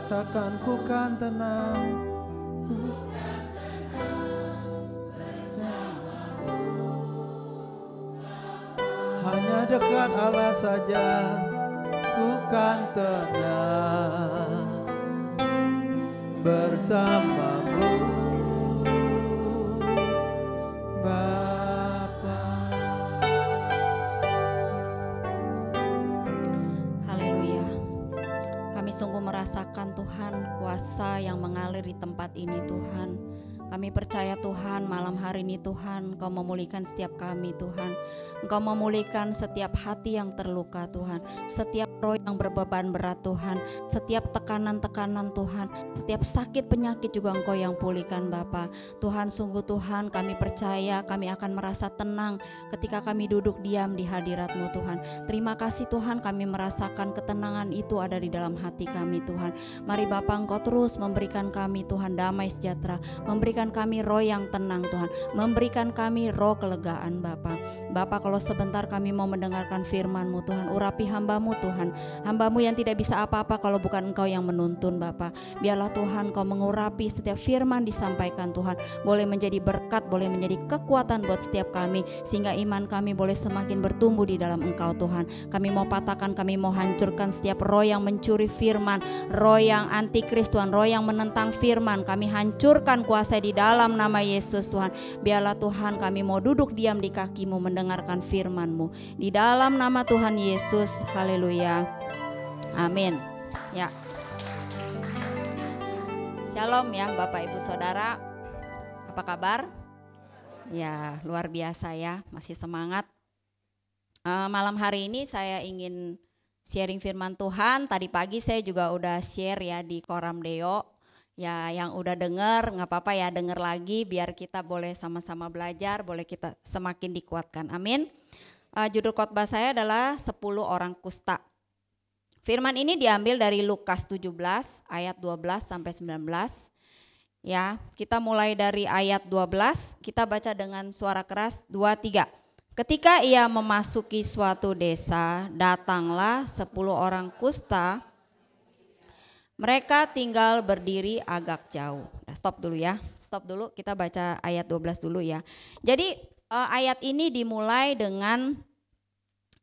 Katakan ku kan tenang, hanya dekat Allah saja ku kan tenang bersamamu Bapa. Haleluya. Kami sungguh merasakan Tuhan kuasa yang mengalir di tempat ini Tuhan. Kami percaya Tuhan malam hari ini Tuhan Engkau memulihkan setiap kami Tuhan. Engkau memulihkan setiap hati yang terluka Tuhan. Setiap roh yang berbeban berat Tuhan. Setiap tekanan-tekanan Tuhan. Setiap sakit penyakit juga Engkau yang pulihkan Bapa. Tuhan sungguh Tuhan kami percaya kami akan merasa tenang ketika kami duduk diam di hadirat-Mu Tuhan. Terima kasih Tuhan kami merasakan ketenangan itu ada di dalam hati kami Tuhan. Mari Bapa Engkau terus memberikan kami Tuhan damai sejahtera. Memberikan kami roh yang tenang Tuhan, memberikan kami roh kelegaan Bapa. Bapa kalau sebentar kami mau mendengarkan firman-Mu Tuhan, urapi hamba-Mu Tuhan, hamba-Mu yang tidak bisa apa-apa kalau bukan Engkau yang menuntun Bapa. Biarlah Tuhan Kau mengurapi setiap firman disampaikan Tuhan, boleh menjadi berkat, boleh menjadi kekuatan buat setiap kami, sehingga iman kami boleh semakin bertumbuh di dalam Engkau Tuhan. Kami mau patahkan, kami mau hancurkan setiap roh yang mencuri firman, roh yang antikris Tuhan, roh yang menentang firman, kami hancurkan kuasa di dalam nama Yesus Tuhan. Biarlah Tuhan kami mau duduk diam di kaki-Mu mendengarkan firman-Mu di dalam nama Tuhan Yesus. Haleluya. Amin. Ya. Shalom ya Bapak Ibu Saudara. Apa kabar? Ya, luar biasa ya, masih semangat. Malam hari ini saya ingin sharing firman Tuhan. Tadi pagi saya juga udah share ya di Koram Deo. Ya yang udah denger gak apa-apa ya, denger lagi biar kita boleh sama-sama belajar, boleh kita semakin dikuatkan. Amin. Judul khotbah saya adalah 10 orang kusta. Firman ini diambil dari Lukas 17 ayat 12 sampai 19. Ya, kita mulai dari ayat 12, kita baca dengan suara keras 2, 3. Ketika ia memasuki suatu desa, datanglah 10 orang kusta. Mereka tinggal berdiri agak jauh. Nah, stop dulu ya. Stop dulu, kita baca ayat 12 dulu ya. Jadi ayat ini dimulai dengan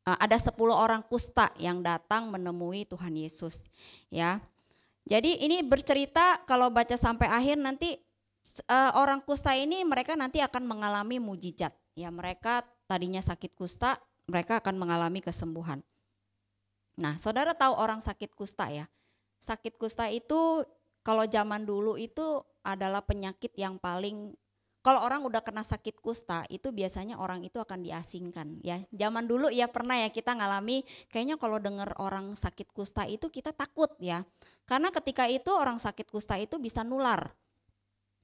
ada 10 orang kusta yang datang menemui Tuhan Yesus. Ya. Jadi ini bercerita kalau baca sampai akhir nanti orang kusta ini mereka nanti akan mengalami mujizat. Ya, mereka tadinya sakit kusta, mereka akan mengalami kesembuhan. Nah, saudara tahu orang sakit kusta ya? Sakit kusta itu kalau zaman dulu itu adalah penyakit yang paling, kalau orang udah kena sakit kusta itu biasanya orang itu akan diasingkan ya. Zaman dulu ya pernah ya kita ngalami, kayaknya kalau dengar orang sakit kusta itu kita takut ya. Karena ketika itu orang sakit kusta itu bisa nular.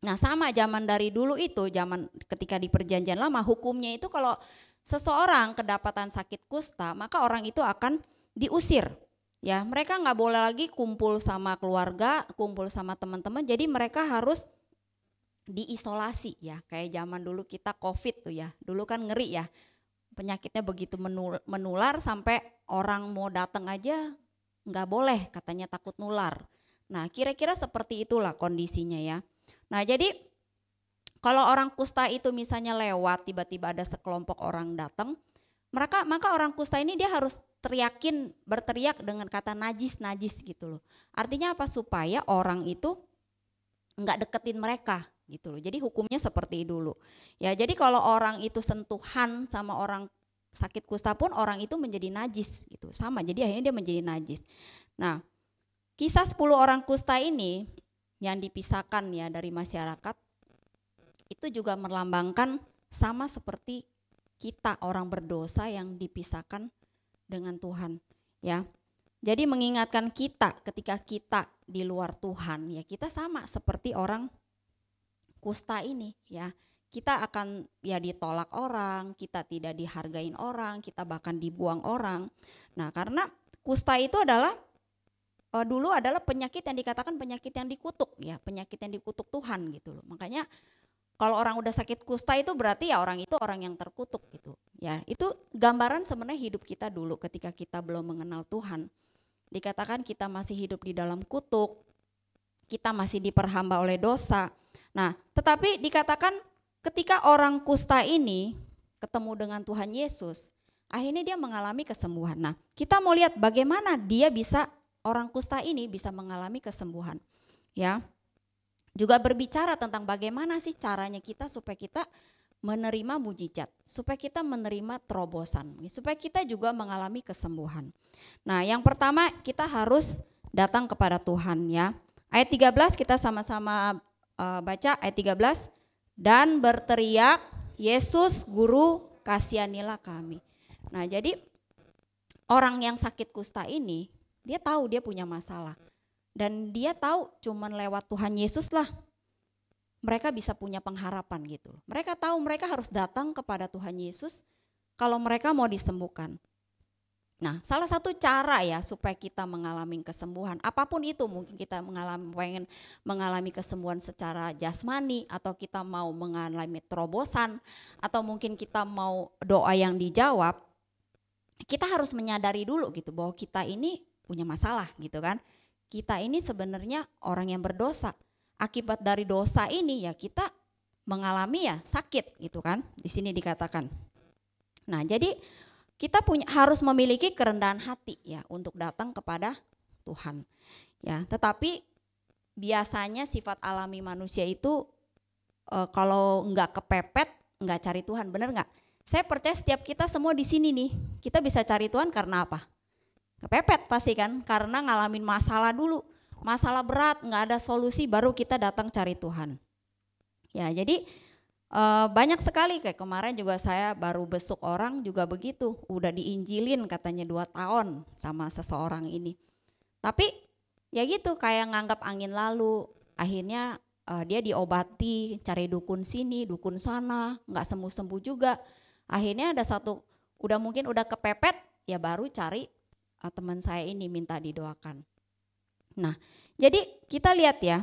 Nah sama zaman dari dulu itu, zaman ketika di perjanjian lama hukumnya itu kalau seseorang kedapatan sakit kusta maka orang itu akan diusir. Ya, mereka nggak boleh lagi kumpul sama keluarga, kumpul sama teman-teman. Jadi mereka harus diisolasi ya. Kayak zaman dulu kita COVID tuh ya. Dulu kan ngeri ya. Penyakitnya begitu menular sampai orang mau datang aja nggak boleh, katanya takut nular. Nah, kira-kira seperti itulah kondisinya ya. Nah, jadi kalau orang kusta itu misalnya lewat tiba-tiba ada sekelompok orang datang, maka orang kusta ini dia harus berteriak dengan kata najis gitu loh. Artinya apa? Supaya orang itu nggak deketin mereka gitu loh. Jadi hukumnya seperti dulu. Ya, jadi kalau orang itu sentuhan sama orang sakit kusta pun orang itu menjadi najis gitu. Sama, jadi akhirnya dia menjadi najis. Nah, kisah 10 orang kusta ini yang dipisahkan ya dari masyarakat itu juga melambangkan sama seperti kita orang berdosa yang dipisahkan dengan Tuhan ya. Jadi mengingatkan kita ketika kita di luar Tuhan ya, kita sama seperti orang kusta ini ya. Kita akan ya ditolak orang, kita tidak dihargain orang, kita bahkan dibuang orang. Nah, karena kusta itu adalah dulu adalah penyakit yang dikatakan penyakit yang dikutuk ya, penyakit yang dikutuk Tuhan gitu loh. Makanya kalau orang udah sakit kusta itu berarti ya orang itu orang yang terkutuk gitu. Ya, itu gambaran sebenarnya hidup kita dulu ketika kita belum mengenal Tuhan. Dikatakan kita masih hidup di dalam kutuk, kita masih diperhamba oleh dosa. Nah, tetapi dikatakan ketika orang kusta ini ketemu dengan Tuhan Yesus, akhirnya dia mengalami kesembuhan. Nah, kita mau lihat bagaimana orang kusta ini bisa mengalami kesembuhan. Ya. Juga berbicara tentang bagaimana sih caranya kita supaya kita menerima mujizat, supaya kita menerima terobosan, supaya kita juga mengalami kesembuhan. Nah, yang pertama kita harus datang kepada Tuhan ya. Ayat 13 kita sama-sama baca ayat 13. Dan berteriak, Yesus Guru kasihanilah kami. Nah, jadi orang yang sakit kusta ini, dia tahu dia punya masalah. Dan dia tahu cuman lewat Tuhan Yesus lah mereka bisa punya pengharapan gitu. Mereka tahu mereka harus datang kepada Tuhan Yesus kalau mereka mau disembuhkan. Nah, salah satu cara ya supaya kita mengalami kesembuhan, apapun itu, mungkin kita pengen mengalami kesembuhan secara jasmani, atau kita mau mengalami terobosan, atau mungkin kita mau doa yang dijawab, kita harus menyadari dulu gitu bahwa kita ini punya masalah gitu kan. Kita ini sebenarnya orang yang berdosa. Akibat dari dosa ini ya kita mengalami ya sakit gitu kan. Di sini dikatakan. Nah, jadi kita harus memiliki kerendahan hati ya untuk datang kepada Tuhan. Ya, tetapi biasanya sifat alami manusia itu kalau enggak kepepet, enggak cari Tuhan, benar enggak? Saya percaya setiap kita semua di sini nih, kita bisa cari Tuhan karena apa? Kepepet pasti kan, karena ngalamin masalah dulu. Masalah berat, nggak ada solusi, baru kita datang cari Tuhan. Ya, jadi banyak sekali, kayak kemarin juga saya baru besuk orang juga begitu, udah diinjilin katanya 2 tahun sama seseorang ini. Tapi ya gitu, kayak nganggap angin lalu, akhirnya dia diobati, cari dukun sini, dukun sana, nggak sembuh-sembuh juga. Akhirnya ada satu, mungkin udah kepepet, ya baru cari teman saya ini minta didoakan. Nah, jadi kita lihat ya,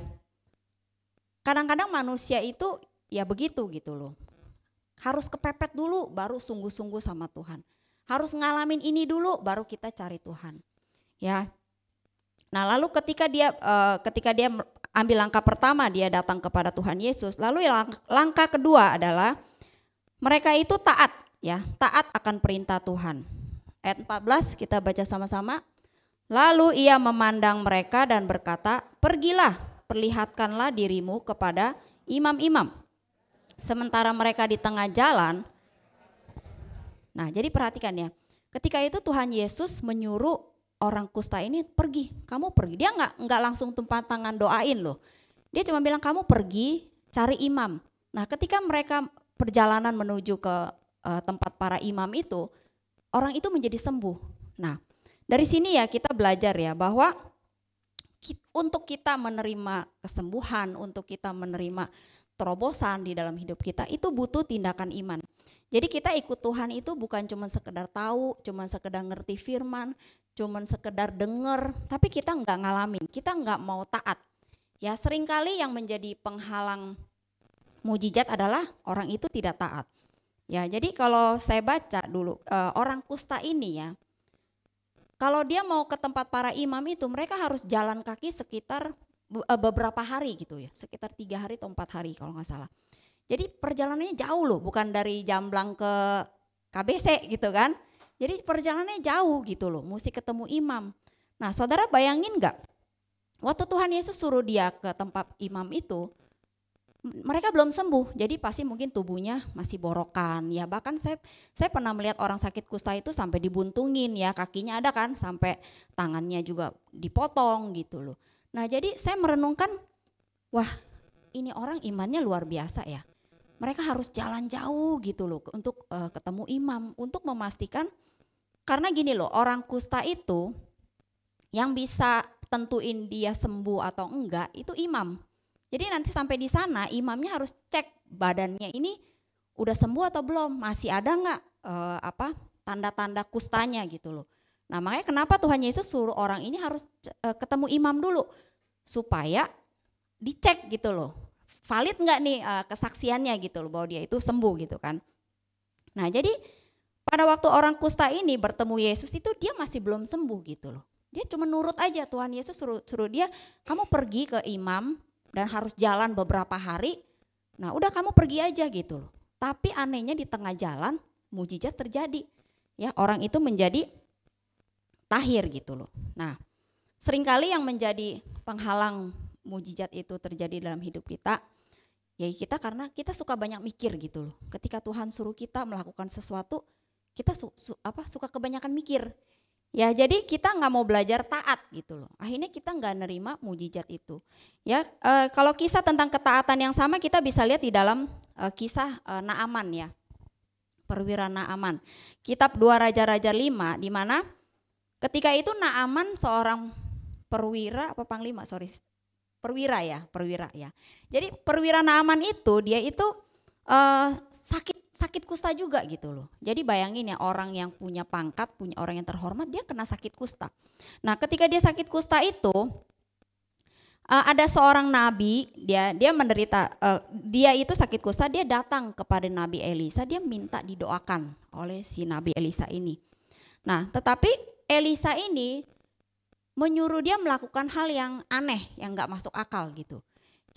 kadang-kadang manusia itu ya begitu gitu loh. Harus kepepet dulu baru sungguh-sungguh sama Tuhan. Harus ngalamin ini dulu baru kita cari Tuhan. Ya. Nah, lalu ketika dia ambil langkah pertama, dia datang kepada Tuhan Yesus. Lalu langkah kedua adalah mereka itu taat ya, taat akan perintah Tuhan. Ayat 14 kita baca sama-sama. Lalu ia memandang mereka dan berkata, pergilah, perlihatkanlah dirimu kepada imam-imam. Sementara mereka di tengah jalan. Nah, jadi perhatikan ya, ketika itu Tuhan Yesus menyuruh orang kusta ini pergi, kamu pergi. Dia nggak langsung tumpah tangan doain loh. Dia cuma bilang kamu pergi cari imam. Nah, ketika mereka perjalanan menuju ke tempat para imam itu, orang itu menjadi sembuh. Nah, dari sini ya kita belajar ya bahwa untuk kita menerima kesembuhan, untuk kita menerima terobosan di dalam hidup kita itu butuh tindakan iman. Jadi kita ikut Tuhan itu bukan cuma sekedar tahu, cuma sekedar ngerti firman, cuma sekedar denger, tapi kita nggak ngalamin, kita nggak mau taat. Ya seringkali yang menjadi penghalang mujizat adalah orang itu tidak taat. Ya jadi kalau saya baca dulu orang kusta ini ya, kalau dia mau ke tempat para imam itu mereka harus jalan kaki sekitar beberapa hari gitu ya, sekitar 3 hari atau 4 hari kalau nggak salah. Jadi perjalanannya jauh loh, bukan dari Jamblang ke KBC gitu kan. Jadi perjalanannya jauh gitu loh, mesti ketemu imam. Nah saudara bayangin nggak, waktu Tuhan Yesus suruh dia ke tempat imam itu, mereka belum sembuh, jadi pasti mungkin tubuhnya masih borokan. Ya bahkan saya pernah melihat orang sakit kusta itu sampai dibuntungin ya, kakinya ada kan, sampai tangannya juga dipotong gitu loh. Nah jadi saya merenungkan, wah ini orang imannya luar biasa ya. Mereka harus jalan jauh gitu loh untuk ketemu imam, untuk memastikan, karena gini loh, orang kusta itu yang bisa tentuin dia sembuh atau enggak itu imam. Jadi nanti sampai di sana imamnya harus cek badannya ini udah sembuh atau belum, masih ada enggak tanda-tanda kustanya gitu loh. Nah makanya kenapa Tuhan Yesus suruh orang ini harus ketemu imam dulu supaya dicek gitu loh. Valid nggak nih kesaksiannya gitu loh bahwa dia itu sembuh gitu kan. Nah jadi pada waktu orang kusta ini bertemu Yesus itu dia masih belum sembuh gitu loh. Dia cuma nurut aja, Tuhan Yesus suruh dia, kamu pergi ke imam dan harus jalan beberapa hari. Nah udah kamu pergi aja gitu loh. Tapi anehnya di tengah jalan mujizat terjadi. Ya, orang itu menjadi tahir gitu loh. Nah, seringkali yang menjadi penghalang mujizat itu terjadi dalam hidup kita, ya kita karena kita suka banyak mikir gitu loh. Ketika Tuhan suruh kita melakukan sesuatu, kita suka kebanyakan mikir. Ya jadi kita nggak mau belajar taat gitu loh. Akhirnya kita nggak nerima mujizat itu. Ya kalau kisah tentang ketaatan yang sama kita bisa lihat di dalam kisah Naaman ya. Perwira Naaman. Kitab 2 Raja-Raja 5 di mana ketika itu Naaman seorang perwira apa panglima perwira ya. Jadi perwira Naaman itu dia itu sakit kusta juga gitu loh. Jadi bayangin ya orang yang punya pangkat, punya orang yang terhormat dia kena sakit kusta. Nah ketika dia sakit kusta itu ada seorang nabi dia menderita dia itu sakit kusta, dia datang kepada Nabi Elisa, dia minta didoakan oleh si Nabi Elisa ini. Nah tetapi Elisa ini menyuruh dia melakukan hal yang aneh yang gak masuk akal gitu.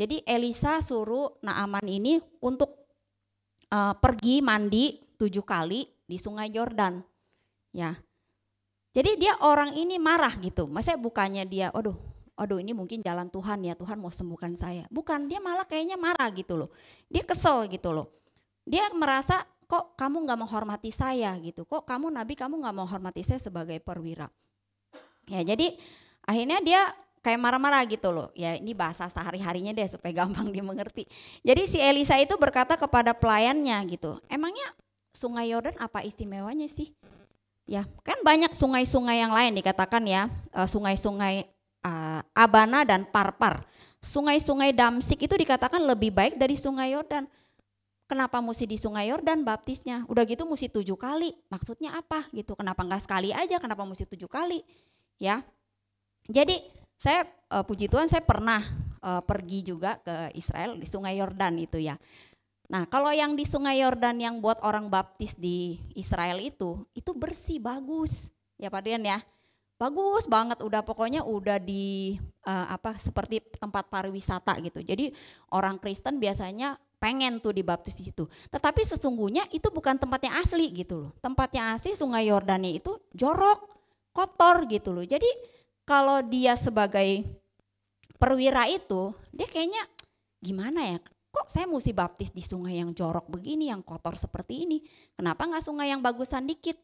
Jadi Elisa suruh Naaman ini untuk pergi mandi 7 kali di Sungai Yordan, ya. Jadi dia orang ini marah gitu. Maksudnya bukannya dia, aduh ini mungkin jalan Tuhan ya, Tuhan mau sembuhkan saya. Bukan, dia malah kayaknya marah gitu loh. Dia kesel gitu loh. Dia merasa kok kamu nggak menghormati saya gitu. Kok kamu nabi kamu nggak menghormati saya sebagai perwira. Ya jadi akhirnya dia kayak marah-marah gitu loh. Ya ini bahasa sehari-harinya deh supaya gampang dimengerti. Jadi si Elisa itu berkata kepada pelayannya gitu, emangnya Sungai Yordan apa istimewanya sih? Ya kan banyak sungai-sungai yang lain dikatakan ya, sungai-sungai Abana dan Parpar. Sungai-sungai Damsik itu dikatakan lebih baik dari Sungai Yordan. Kenapa mesti di Sungai Yordan baptisnya? Udah gitu mesti 7 kali, maksudnya apa gitu? Kenapa enggak sekali aja, kenapa mesti 7 kali? Ya, jadi saya puji Tuhan saya pernah pergi juga ke Israel di Sungai Yordan itu ya. Nah kalau yang di Sungai Yordan yang buat orang baptis di Israel itu bersih bagus ya Pak Dian ya, bagus banget, udah pokoknya udah di seperti tempat pariwisata gitu. Jadi orang Kristen biasanya pengen tuh dibaptis di situ. Tetapi sesungguhnya itu bukan tempat yang asli gitu loh. Tempat yang asli Sungai Yordannya itu jorok, kotor gitu loh. Jadi kalau dia sebagai perwira itu, dia kayaknya gimana ya, kok saya mesti baptis di sungai yang jorok begini, yang kotor seperti ini, kenapa gak sungai yang bagusan dikit?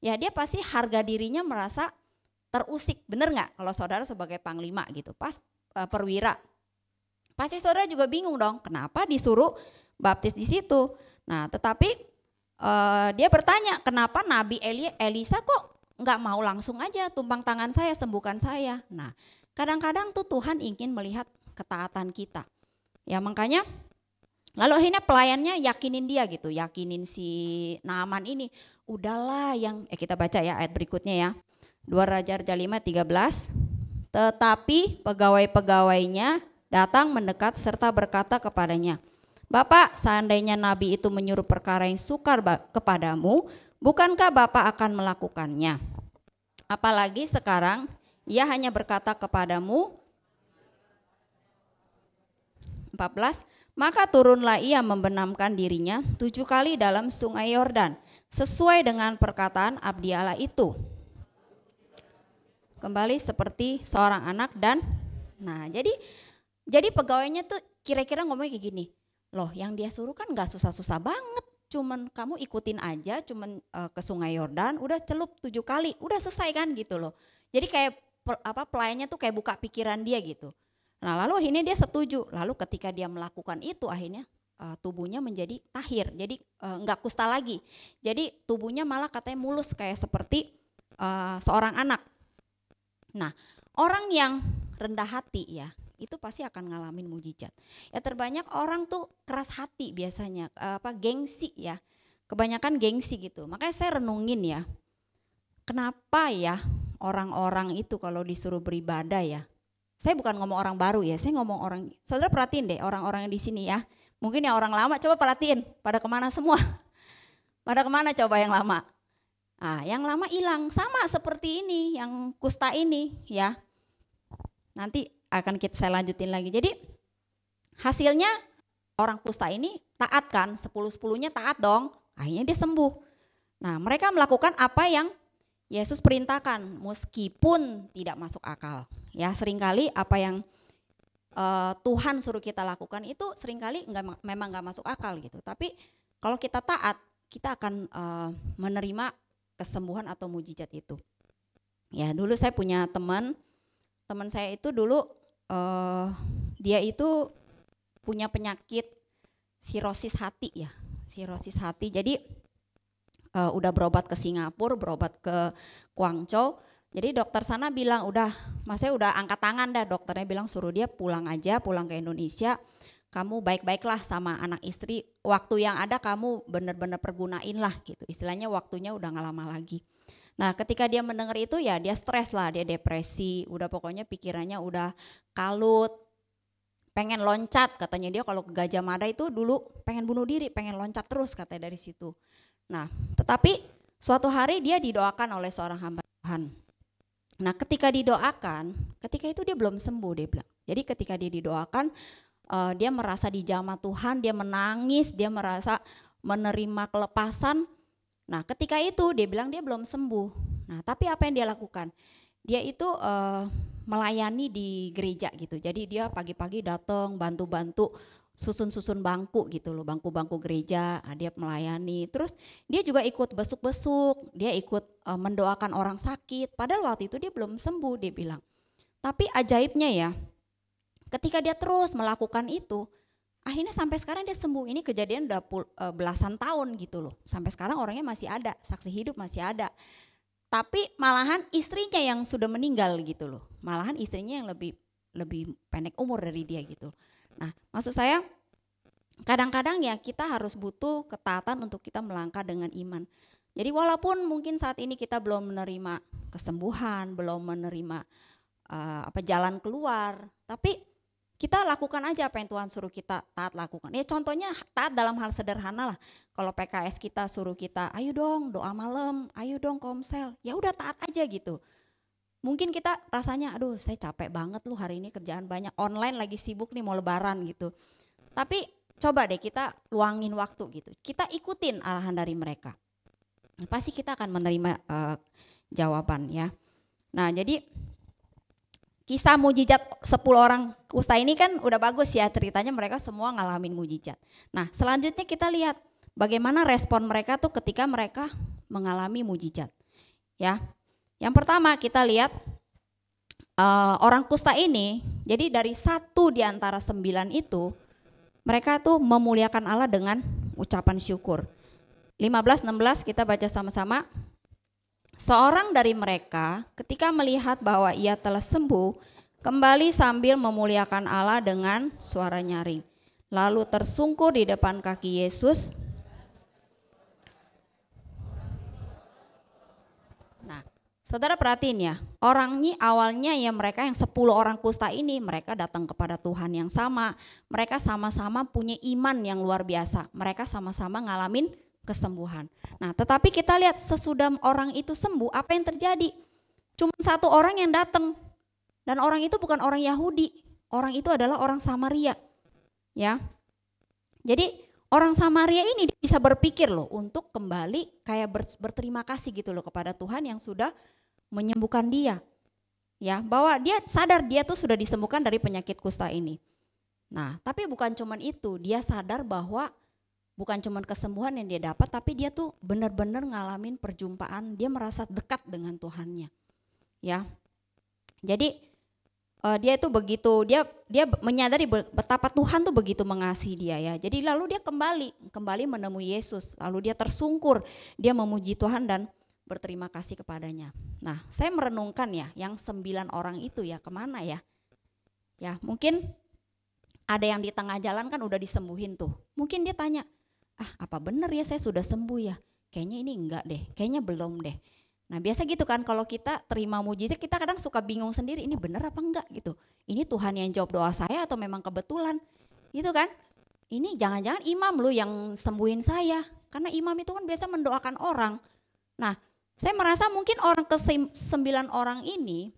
Ya dia pasti harga dirinya merasa terusik, bener gak kalau saudara sebagai panglima gitu, pas perwira. Pasti saudara juga bingung dong, kenapa disuruh baptis di situ? Nah tetapi dia bertanya, kenapa Nabi Elisa kok nggak mau langsung aja tumpang tangan saya, sembuhkan saya. Nah kadang-kadang tuh Tuhan ingin melihat ketaatan kita. Ya makanya lalu akhirnya pelayannya yakinin dia gitu, yakinin si Naaman ini. Udahlah yang kita baca ya ayat berikutnya ya. 2 Raja-Raja 5:13. Tetapi pegawai-pegawainya datang mendekat serta berkata kepadanya, Bapak, seandainya nabi itu menyuruh perkara yang sukar kepadamu, bukankah Bapak akan melakukannya? Apalagi sekarang ia hanya berkata kepadamu, 14, maka turunlah ia membenamkan dirinya 7 kali dalam Sungai Yordan, sesuai dengan perkataan abdi Allah itu. Kembali seperti seorang anak dan, nah jadi pegawainya tuh kira-kira ngomongnya kayak gini, loh yang dia suruh kan gak susah-susah banget. Cuman kamu ikutin aja, cuman ke Sungai Yordan, udah celup 7 kali, udah selesai kan gitu loh. Jadi kayak pelayannya tuh kayak buka pikiran dia gitu. Nah lalu akhirnya dia setuju, lalu ketika dia melakukan itu akhirnya tubuhnya menjadi tahir, jadi nggak kusta lagi. Jadi tubuhnya malah katanya mulus kayak seperti seorang anak. Nah orang yang rendah hati ya, itu pasti akan ngalamin mujizat. Ya terbanyak orang tuh keras hati biasanya, gengsi ya. Kebanyakan gengsi gitu. Makanya saya renungin ya. Kenapa ya orang-orang itu kalau disuruh beribadah ya. Saya bukan ngomong orang baru ya, saya ngomong orang, saudara perhatiin deh orang-orang yang di sini ya. Mungkin yang orang lama coba perhatiin, pada kemana semua? Pada kemana coba yang lama? Nah, yang lama hilang, sama seperti ini, yang kusta ini ya. Nanti akan saya lanjutin lagi. Jadi hasilnya orang kusta ini taat kan, 10-10-nya taat dong, akhirnya dia sembuh. Nah, mereka melakukan apa yang Yesus perintahkan meskipun tidak masuk akal. Ya, seringkali apa yang Tuhan suruh kita lakukan itu seringkali memang nggak masuk akal gitu. Tapi kalau kita taat, kita akan menerima kesembuhan atau mujizat itu. Ya, dulu saya punya teman saya itu dulu dia itu punya penyakit sirosis hati ya, sirosis hati. Jadi udah berobat ke Singapura, berobat ke Guangzhou. Jadi dokter sana bilang maksudnya udah angkat tangan dah, dokternya bilang suruh dia pulang aja, pulang ke Indonesia. Kamu baik-baiklah sama anak istri, waktu yang ada kamu bener-bener pergunain lah gitu. Istilahnya waktunya udah gak lama lagi. Nah, ketika dia mendengar itu ya dia stres lah, dia depresi, udah pokoknya pikirannya udah kalut, pengen loncat katanya dia kalau ke Gajah Mada itu dulu pengen bunuh diri, pengen loncat terus katanya dari situ. Nah, tetapi suatu hari dia didoakan oleh seorang hamba Tuhan. Nah, ketika didoakan, ketika itu dia belum sembuh dia bilang. Jadi ketika dia didoakan, dia merasa dijamah Tuhan, dia menangis, dia merasa menerima kelepasan. Nah, ketika itu dia bilang dia belum sembuh. Nah, tapi apa yang dia lakukan? Dia itu melayani di gereja gitu. Jadi dia pagi-pagi datang bantu-bantu susun-susun bangku gitu loh, bangku-bangku gereja, dia melayani. Terus dia juga ikut besuk-besuk, dia ikut mendoakan orang sakit. Padahal waktu itu dia belum sembuh dia bilang. Tapi ajaibnya ya, ketika dia terus melakukan itu, akhirnya sampai sekarang dia sembuh. Ini kejadian udah belasan tahun gitu loh. Sampai sekarang orangnya masih ada, saksi hidup masih ada. Tapi malahan istrinya yang sudah meninggal gitu loh. Malahan istrinya yang lebih pendek umur dari dia gitu. Nah, maksud saya kadang-kadang ya kita harus butuh ketaatan untuk kita melangkah dengan iman. Jadi walaupun mungkin saat ini kita belum menerima kesembuhan, belum menerima jalan keluar, tapi kita lakukan aja apa yang Tuhan suruh kita taat lakukan. Ya contohnya taat dalam hal sederhana lah. Kalau PKS kita suruh kita, ayo dong doa malam, ayo dong komsel, ya udah taat aja gitu. Mungkin kita rasanya, aduh saya capek banget lu hari ini kerjaan banyak, online lagi sibuk nih mau lebaran gitu. Tapi coba deh kita luangin waktu gitu, kita ikutin arahan dari mereka. Pasti kita akan menerima jawaban ya. Nah jadi kisah mujizat 10 orang kusta ini kan udah bagus ya ceritanya, mereka semua ngalamin mujizat. Nah selanjutnya kita lihat bagaimana respon mereka tuh ketika mereka mengalami mujizat ya. Yang pertama kita lihat orang kusta ini, jadi dari 1 di antara 9 itu mereka tuh memuliakan Allah dengan ucapan syukur. 15-16 kita baca sama-sama. Seorang dari mereka ketika melihat bahwa ia telah sembuh, kembali sambil memuliakan Allah dengan suara nyaring. Lalu tersungkur di depan kaki Yesus. Saudara perhatiin ya, orangnya awalnya ya mereka yang 10 orang kusta ini mereka datang kepada Tuhan yang sama. Mereka sama-sama punya iman yang luar biasa. Mereka sama-sama ngalamin kesembuhan. Nah tetapi kita lihat sesudah orang itu sembuh apa yang terjadi? Cuma 1 orang yang datang. Dan orang itu bukan orang Yahudi. Orang itu adalah orang Samaria. Ya. Jadi orang Samaria ini bisa berpikir loh untuk kembali kayak berterima kasih gitu loh kepada Tuhan yang sudah menyembuhkan dia. Ya, bahwa dia sadar dia tuh sudah disembuhkan dari penyakit kusta ini. Nah, tapi bukan cuman itu, dia sadar bahwa bukan cuman kesembuhan yang dia dapat, tapi dia tuh benar-benar ngalamin perjumpaan, dia merasa dekat dengan Tuhannya. Ya. Jadi dia itu begitu, dia menyadari betapa Tuhan tuh begitu mengasihi dia ya. Jadi lalu dia kembali menemui Yesus, lalu dia tersungkur, dia memuji Tuhan dan berterima kasih kepadanya. Nah, saya merenungkan ya, yang 9 orang itu ya kemana ya? Ya mungkin ada yang di tengah jalan kan udah disembuhin tuh. Mungkin dia tanya, apa benar ya saya sudah sembuh ya? Kayaknya ini enggak deh, kayaknya belum deh. Nah biasa gitu kan kalau kita terima mujizat kita kadang suka bingung sendiri, ini benar apa enggak gitu. Ini Tuhan yang jawab doa saya atau memang kebetulan gitu kan. Ini jangan-jangan imam lu yang sembuhin saya. Karena imam itu kan biasa mendoakan orang. Nah Saya merasa mungkin orang ke-9 orang ini,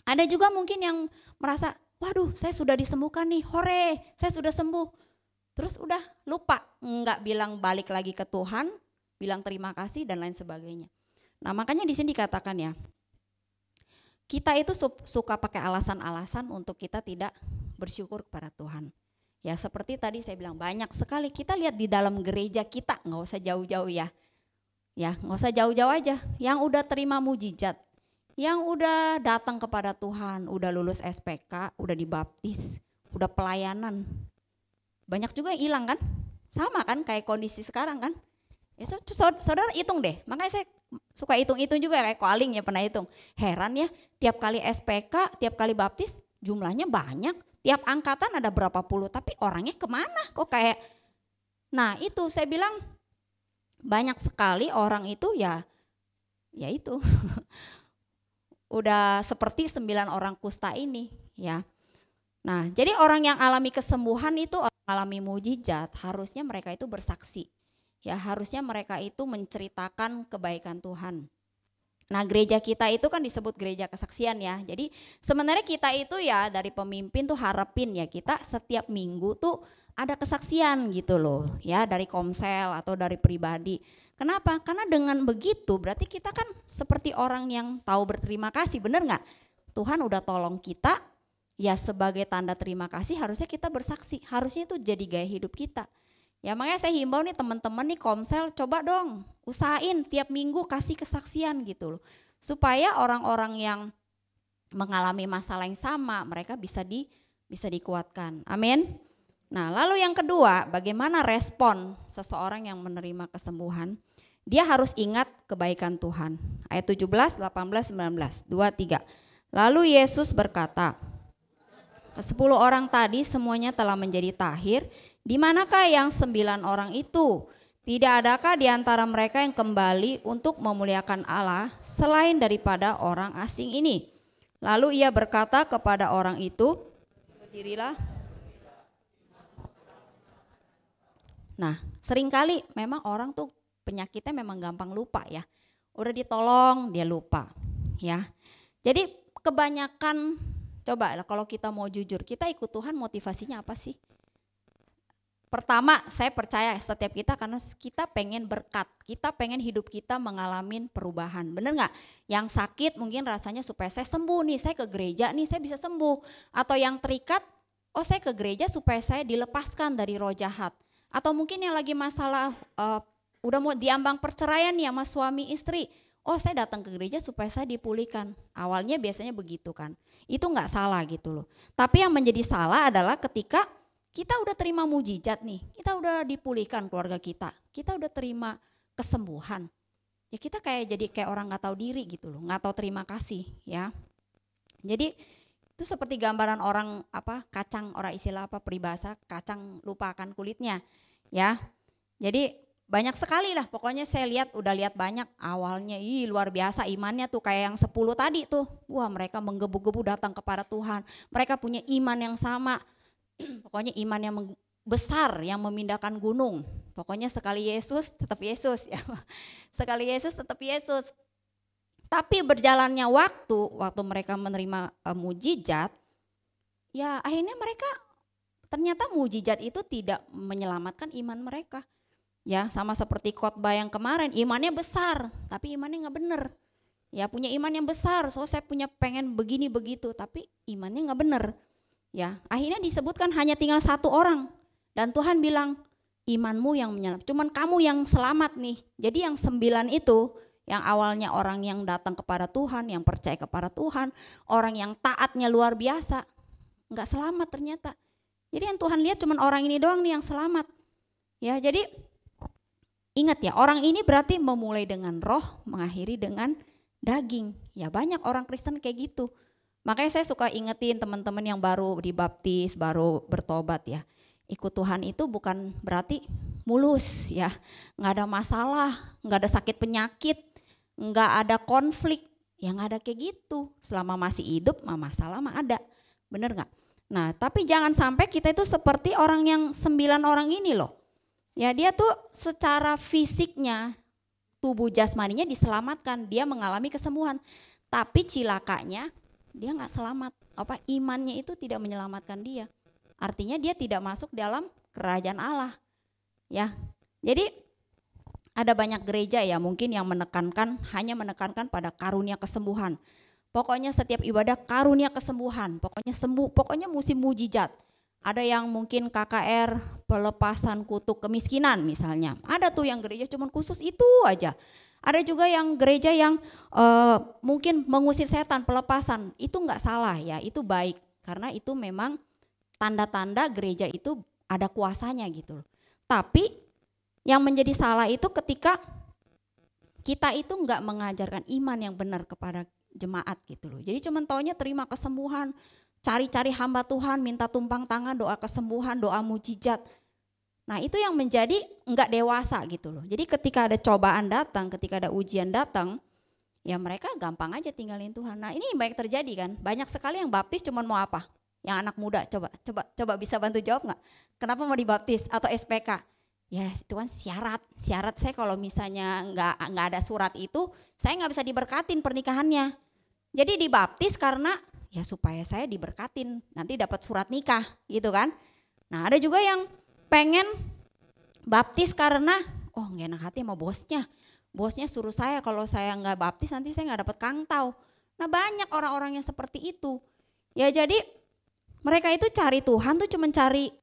ada juga mungkin yang merasa, waduh saya sudah disembuhkan nih, hore saya sudah sembuh. Terus udah lupa, enggak bilang balik lagi ke Tuhan, bilang terima kasih dan lain sebagainya. Nah makanya di sini dikatakan ya, kita itu suka pakai alasan-alasan untuk kita tidak bersyukur kepada Tuhan. Ya seperti tadi saya bilang, banyak sekali kita lihat di dalam gereja kita, nggak usah jauh-jauh ya. Ya nggak usah jauh-jauh aja, yang udah terima mujizat, yang udah datang kepada Tuhan, udah lulus SPK, udah dibaptis, udah pelayanan. Banyak juga yang hilang kan, sama kan kayak kondisi sekarang kan. Ya, saudara hitung deh, makanya saya suka hitung-hitung juga kayak Koaling ya pernah hitung. Heran ya, tiap kali SPK, tiap kali baptis jumlahnya banyak, tiap angkatan ada berapa puluh, tapi orangnya kemana kok kayak. Nah itu saya bilang banyak sekali orang itu ya itu udah seperti 9 orang kusta ini ya. Nah jadi orang yang alami kesembuhan itu, orang alami mujizat, harusnya mereka itu bersaksi. Ya harusnya mereka itu menceritakan kebaikan Tuhan. Nah gereja kita itu kan disebut gereja kesaksian ya. Jadi sebenarnya kita itu ya dari pemimpin tuh harapin ya kita setiap minggu tuh ada kesaksian gitu loh ya, dari komsel atau dari pribadi. Kenapa? Karena dengan begitu berarti kita kan seperti orang yang tahu berterima kasih, bener gak? Tuhan udah tolong kita, ya sebagai tanda terima kasih harusnya kita bersaksi, harusnya itu jadi gaya hidup kita. Ya makanya saya himbau nih teman-teman nih komsel, coba dong usahain tiap minggu kasih kesaksian gitu loh. Supaya orang-orang yang mengalami masalah yang sama mereka bisa dikuatkan. Amin. Nah lalu yang kedua, bagaimana respon seseorang yang menerima kesembuhan? Dia harus ingat kebaikan Tuhan. Ayat 17, 18, 19, 2, 3. Lalu Yesus berkata, ke-10 orang tadi semuanya telah menjadi tahir. Di manakah yang 9 orang itu? Tidak adakah di antara mereka yang kembali untuk memuliakan Allah selain daripada orang asing ini? Lalu ia berkata kepada orang itu, berdirilah. Nah seringkali memang orang tuh penyakitnya memang gampang lupa ya. Udah ditolong dia lupa ya. Jadi kebanyakan, coba lah kalau kita mau jujur, kita ikut Tuhan motivasinya apa sih? Pertama saya percaya setiap kita karena kita pengen berkat, kita pengen hidup kita mengalami perubahan, bener gak? Yang sakit mungkin rasanya supaya saya sembuh nih, saya ke gereja nih saya bisa sembuh. Atau yang terikat, oh saya ke gereja supaya saya dilepaskan dari roh jahat. Atau mungkin yang lagi masalah udah mau diambang perceraian nih sama suami istri, oh saya datang ke gereja supaya saya dipulihkan. Awalnya biasanya begitu kan, itu gak salah gitu loh. Tapi yang menjadi salah adalah ketika kita udah terima mujizat nih, kita udah dipulihkan keluarga kita udah terima kesembuhan. Ya kita jadi kayak orang nggak tahu diri gitu loh, nggak tahu terima kasih ya. Jadi itu seperti gambaran orang kacang, orang istilah peribahasa kacang lupakan kulitnya ya. Jadi banyak sekali lah, pokoknya saya udah lihat banyak awalnya, luar biasa imannya tuh kayak yang 10 tadi tuh. Wah mereka menggebu-gebu datang kepada Tuhan, mereka punya iman yang sama. Pokoknya iman yang besar yang memindahkan gunung. Pokoknya sekali Yesus tetap Yesus ya. Sekali Yesus tetap Yesus. Tapi berjalannya waktu mereka menerima mujizat, ya akhirnya mereka ternyata mujizat itu tidak menyelamatkan iman mereka. Ya sama seperti khotbah yang kemarin, imannya besar tapi imannya nggak bener. Ya punya iman yang besar, so saya punya pengen begini begitu, tapi imannya nggak bener. Ya, akhirnya disebutkan hanya tinggal 1 orang dan Tuhan bilang imanmu yang menyelamatkan, cuman kamu yang selamat nih. Jadi yang 9 itu yang awalnya orang yang datang kepada Tuhan, yang percaya kepada Tuhan, orang yang taatnya luar biasa, nggak selamat ternyata. Jadi yang Tuhan lihat cuman orang ini doang nih yang selamat. Ya, jadi ingat ya, orang ini berarti memulai dengan roh, mengakhiri dengan daging. Ya banyak orang Kristen kayak gitu. Makanya saya suka ingetin teman-teman yang baru dibaptis, baru bertobat ya. Ikut Tuhan itu bukan berarti mulus ya. Nggak ada masalah, nggak ada sakit penyakit, nggak ada konflik. Ya nggak ada kayak gitu. Selama masih hidup masalah mah ada. Bener nggak? Nah tapi jangan sampai kita itu seperti orang yang 9 orang ini loh. Ya dia tuh secara fisiknya tubuh jasmaninya diselamatkan, dia mengalami kesembuhan. Tapi cilakanya dia nggak selamat. Imannya itu tidak menyelamatkan dia. Artinya dia tidak masuk dalam kerajaan Allah. Ya. Jadi ada banyak gereja ya mungkin yang hanya menekankan pada karunia kesembuhan. Pokoknya setiap ibadah karunia kesembuhan, pokoknya sembuh, pokoknya musim mujizat. Ada yang mungkin KKR pelepasan kutuk kemiskinan misalnya. Ada tuh yang gereja cuma khusus itu aja. Ada juga yang gereja yang mungkin mengusir setan, pelepasan. Itu nggak salah ya, itu baik. Karena itu memang tanda-tanda gereja itu ada kuasanya gitu loh. Tapi yang menjadi salah itu ketika kita itu nggak mengajarkan iman yang benar kepada jemaat gitu loh. Jadi cuma taunya terima kesembuhan, cari-cari hamba Tuhan, minta tumpang tangan, doa kesembuhan, doa mujizat. Nah itu yang menjadi nggak dewasa gitu loh. Jadi ketika ada cobaan datang, ketika ada ujian datang, ya mereka gampang aja tinggalin Tuhan. Nah ini banyak terjadi kan, banyak sekali yang baptis cuma mau apa? Yang anak muda, coba bisa bantu jawab nggak? Kenapa mau dibaptis atau SPK? Ya itu kan syarat saya kalau misalnya nggak ada surat itu, saya nggak bisa diberkatin pernikahannya. Jadi dibaptis karena ya supaya saya diberkatin, nanti dapat surat nikah gitu kan. Nah ada juga yang pengen baptis karena nggak enak hati sama bosnya. Bosnya suruh saya kalau saya nggak baptis nanti saya nggak dapat kangtau. Nah banyak orang-orang yang seperti itu. Ya jadi mereka itu cari Tuhan tuh cuma cari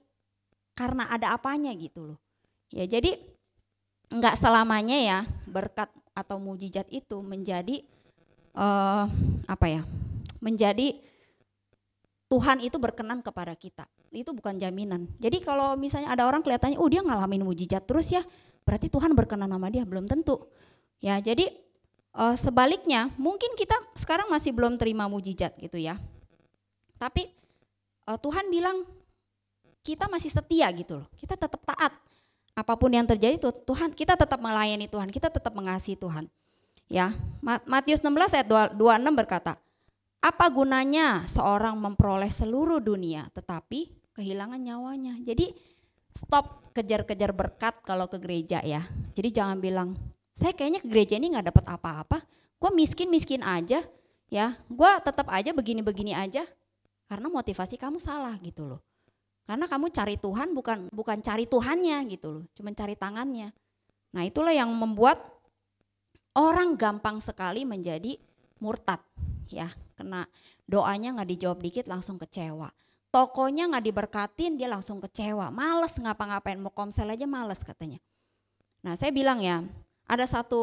karena ada apanya gitu loh. Ya jadi nggak selamanya ya berkat atau mujizat itu menjadi menjadi Tuhan itu berkenan kepada kita. Itu bukan jaminan. Jadi kalau misalnya ada orang kelihatannya dia ngalamin mujizat terus ya, berarti Tuhan berkenan sama dia, belum tentu. Ya, jadi sebaliknya mungkin kita sekarang masih belum terima mujizat gitu ya. Tapi Tuhan bilang kita masih setia gitu loh. Kita tetap taat. Apapun yang terjadi Tuhan, kita tetap melayani Tuhan, kita tetap mengasihi Tuhan. Ya, Matius 16 ayat 26 berkata, apa gunanya seorang memperoleh seluruh dunia tetapi kehilangan nyawanya. Jadi stop kejar-kejar berkat kalau ke gereja ya. Jadi jangan bilang, saya kayaknya ke gereja ini gak dapat apa-apa, gue miskin-miskin aja ya, gue tetap aja begini-begini aja. Karena motivasi kamu salah gitu loh. Karena kamu cari Tuhan bukan cari Tuhannya gitu loh, cuma cari tangannya. Nah itulah yang membuat orang gampang sekali menjadi murtad ya, kena doanya nggak dijawab dikit langsung kecewa. Tokonya nggak diberkatin dia langsung kecewa, males ngapa-ngapain, mau komsel aja males katanya. Nah saya bilang ya, ada satu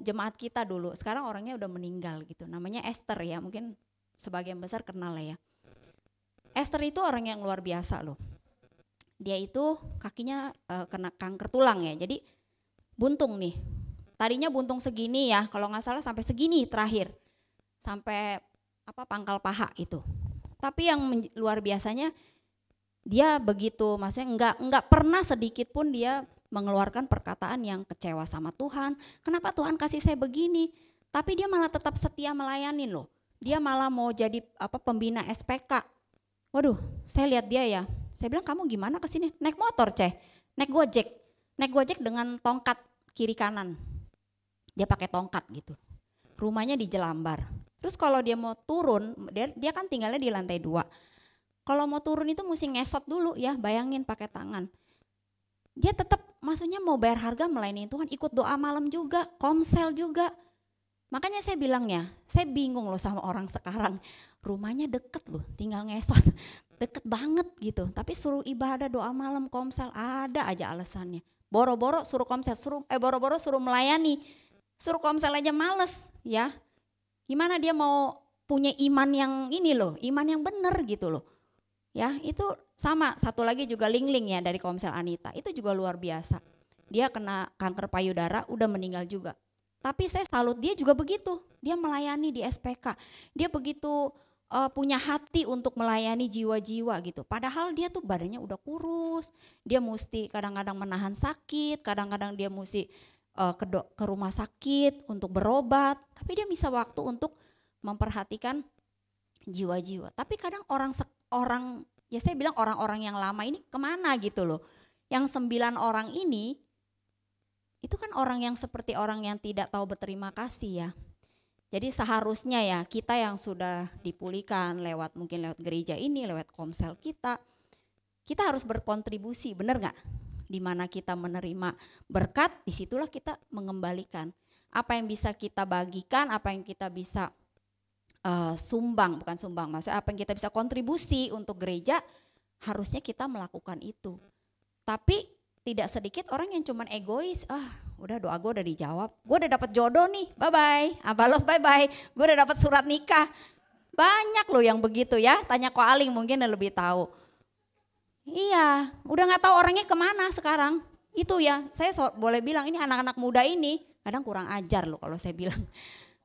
jemaat kita dulu, sekarang orangnya udah meninggal gitu, namanya Esther ya, mungkin sebagian besar kenal lah ya. Esther itu orang yang luar biasa loh. Dia itu kakinya kena kanker tulang ya, jadi buntung nih. Tadinya buntung segini ya, kalau nggak salah sampai segini terakhir, sampai pangkal paha itu. Tapi yang luar biasanya dia begitu, maksudnya nggak pernah sedikit pun dia mengeluarkan perkataan yang kecewa sama Tuhan. Kenapa Tuhan kasih saya begini? Tapi dia malah tetap setia melayani loh. Dia malah mau jadi pembina SPK. Waduh, saya lihat dia ya. Saya bilang kamu gimana kesini? Naik motor naik gojek dengan tongkat kiri kanan. Dia pakai tongkat gitu. Rumahnya di Jelambar. Terus kalau dia mau turun, dia kan tinggalnya di lantai 2. Kalau mau turun itu mesti ngesot dulu ya, bayangin pakai tangan. Dia tetap maksudnya mau bayar harga melayani Tuhan, ikut doa malam juga, komsel juga. Makanya saya bilang ya, saya bingung loh sama orang sekarang. Rumahnya deket loh, tinggal ngesot, deket banget gitu. Tapi suruh ibadah, doa malam, komsel, ada aja alasannya. Boro-boro suruh komsel, boro-boro suruh melayani. Suruh komsel aja males ya. Gimana dia mau punya iman yang ini loh, iman yang benar gitu loh. Ya itu sama, satu lagi juga Lingling ya dari Komsel Anita, itu juga luar biasa. Dia kena kanker payudara, udah meninggal juga. Tapi saya salut dia juga begitu, dia melayani di SPK. Dia begitu punya hati untuk melayani jiwa-jiwa gitu. Padahal dia tuh badannya udah kurus, dia mesti kadang-kadang menahan sakit, kadang-kadang dia mesti ke rumah sakit untuk berobat. Tapi dia bisa waktu untuk memperhatikan jiwa-jiwa. Tapi kadang orang ya saya bilang orang-orang yang lama ini kemana gitu loh. Yang 9 orang ini itu kan orang yang seperti orang yang tidak tahu berterima kasih ya. Jadi seharusnya ya kita yang sudah dipulihkan mungkin lewat gereja ini, lewat komsel kita harus berkontribusi, benar nggak? Di mana kita menerima berkat, disitulah kita mengembalikan. Apa yang bisa kita bagikan, apa yang kita bisa maksudnya apa yang kita bisa kontribusi untuk gereja, harusnya kita melakukan itu. Tapi tidak sedikit orang yang cuman egois, udah doa gue udah dijawab, gue udah dapat jodoh nih, bye-bye, abaloh bye-bye, gue udah dapat surat nikah. Banyak loh yang begitu ya, tanya Ko Aling mungkin lebih tahu. Iya, udah gak tahu orangnya kemana sekarang. Itu ya, saya boleh bilang ini anak-anak muda ini kadang kurang ajar loh kalau saya bilang.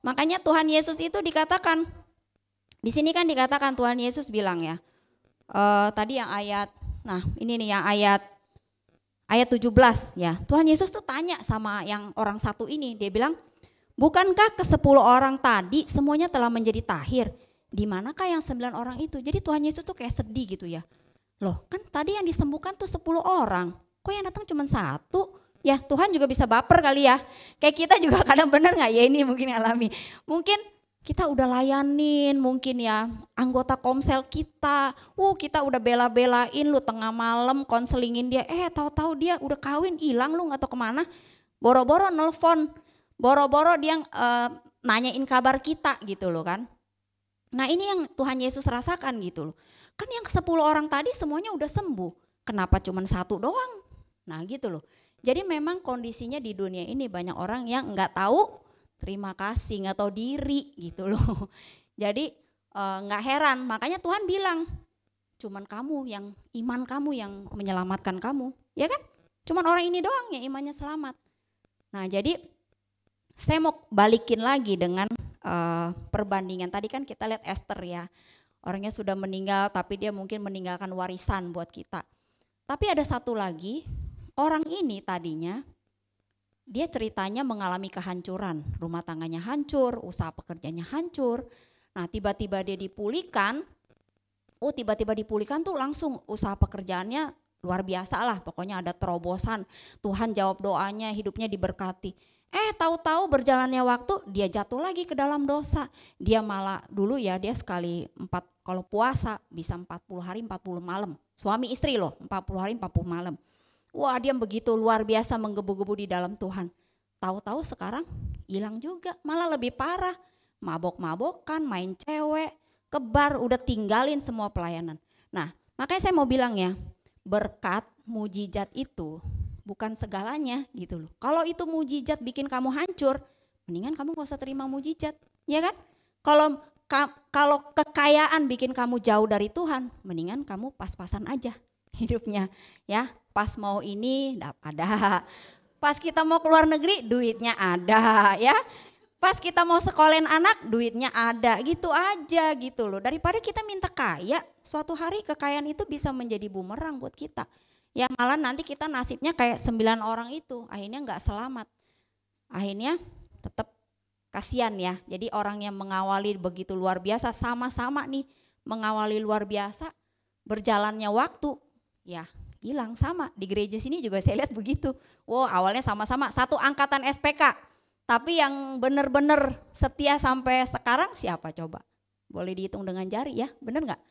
Makanya Tuhan Yesus itu dikatakan, di sini kan dikatakan Tuhan Yesus bilang ya, tadi yang ayat, nah ini nih yang ayat 17 ya. Tuhan Yesus tuh tanya sama yang orang satu ini, dia bilang, bukankah ke-10 orang tadi semuanya telah menjadi tahir? Di manakah yang 9 orang itu? Jadi Tuhan Yesus tuh kayak sedih gitu ya. Loh kan tadi yang disembuhkan tuh 10 orang, kok yang datang cuma 1? Ya Tuhan juga bisa baper kali ya. Kayak kita juga kadang bener gak ya ini mungkin alami. Mungkin kita udah layanin mungkin ya anggota komsel kita. Kita udah bela-belain lu tengah malam konselingin dia. Tahu-tahu dia udah kawin hilang lu gak tahu kemana. Boro-boro nelfon, boro-boro dia nanyain kabar kita gitu loh kan. Nah ini yang Tuhan Yesus rasakan gitu loh. Kan yang 10 orang tadi semuanya udah sembuh. Kenapa cuma 1 doang? Nah gitu loh. Jadi memang kondisinya di dunia ini banyak orang yang nggak tahu terima kasih, nggak tahu diri gitu loh. Jadi nggak heran, makanya Tuhan bilang, cuman kamu yang iman kamu yang menyelamatkan kamu, ya kan? Cuman orang ini doang yang imannya selamat. Nah jadi saya mau balikin lagi dengan perbandingan tadi kan kita lihat Esther ya, orangnya sudah meninggal tapi dia mungkin meninggalkan warisan buat kita. Tapi ada satu lagi. Orang ini tadinya dia ceritanya mengalami kehancuran, rumah tangganya hancur, usaha pekerjaannya hancur. Nah tiba-tiba dia dipulihkan, tiba-tiba dipulihkan tuh langsung usaha pekerjaannya luar biasa lah. Pokoknya ada terobosan, Tuhan jawab doanya, hidupnya diberkati. Tahu-tahu berjalannya waktu dia jatuh lagi ke dalam dosa. Dia malah dulu ya dia sekali kalau puasa bisa 40 hari 40 malam. Suami istri loh 40 hari 40 malam. Wah dia begitu luar biasa menggebu-gebu di dalam Tuhan. Tahu-tahu sekarang hilang juga, malah lebih parah. Mabok-mabokan, main cewek, kebar, udah tinggalin semua pelayanan. Nah makanya saya mau bilang ya, berkat mujizat itu bukan segalanya gitu loh. Kalau itu mujizat bikin kamu hancur, mendingan kamu gak usah terima mujizat, ya kan? Kalau kekayaan bikin kamu jauh dari Tuhan, mendingan kamu pas-pasan aja hidupnya ya. Pas mau ini ada, pas kita mau keluar negeri duitnya ada ya, pas kita mau sekolahin anak duitnya ada, gitu aja gitu loh. Daripada kita minta kaya, suatu hari kekayaan itu bisa menjadi bumerang buat kita. Ya malah nanti kita nasibnya kayak 9 orang itu, akhirnya gak selamat. Akhirnya tetap kasihan ya, jadi orang yang mengawali begitu luar biasa, sama-sama nih mengawali luar biasa, berjalannya waktu ya hilang. Sama di gereja sini juga saya lihat begitu. Awalnya sama-sama satu angkatan SPK, tapi yang benar-benar setia sampai sekarang siapa coba? Boleh dihitung dengan jari ya, benar nggak?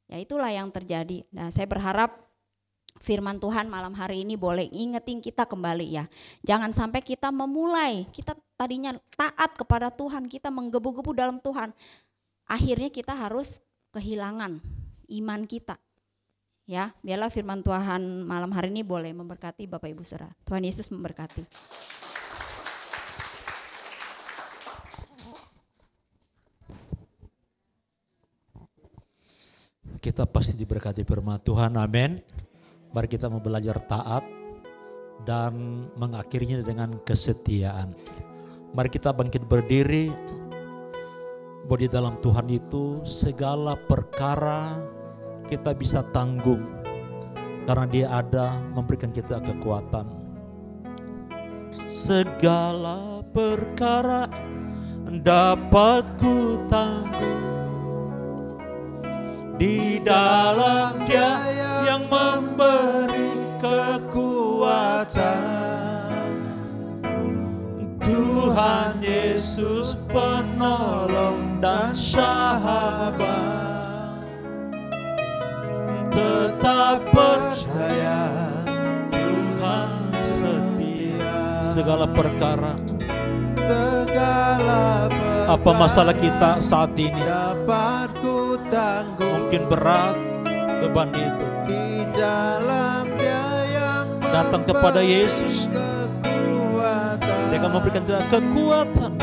Ya itulah yang terjadi. Nah saya berharap firman Tuhan malam hari ini boleh ingetin kita kembali ya. Jangan sampai kita memulai, kita tadinya taat kepada Tuhan, kita menggebu-gebu dalam Tuhan. Akhirnya kita harus kehilangan iman kita. Ya, biarlah firman Tuhan malam hari ini boleh memberkati Bapak Ibu Saudara. Tuhan Yesus memberkati. Kita pasti diberkati firman Tuhan, amin. Mari kita mau belajar taat dan mengakhirinya dengan kesetiaan. Mari kita bangkit berdiri, bahwa di dalam Tuhan itu segala perkara kita bisa tanggung karena Dia ada memberikan kita kekuatan. Segala perkara dapat ku tanggung di dalam Dia yang memberi kekuatan. Tuhan Yesus penolong dan sahabat. Tetap percaya Tuhan setia. Segala perkara, segala perkara apa masalah kita saat ini, dapat ku tanggung. mungkin berat beban itu, Di dalam Dia yang datang kepada Yesus. kekuatan. Dia akan memberikan kita kekuatan.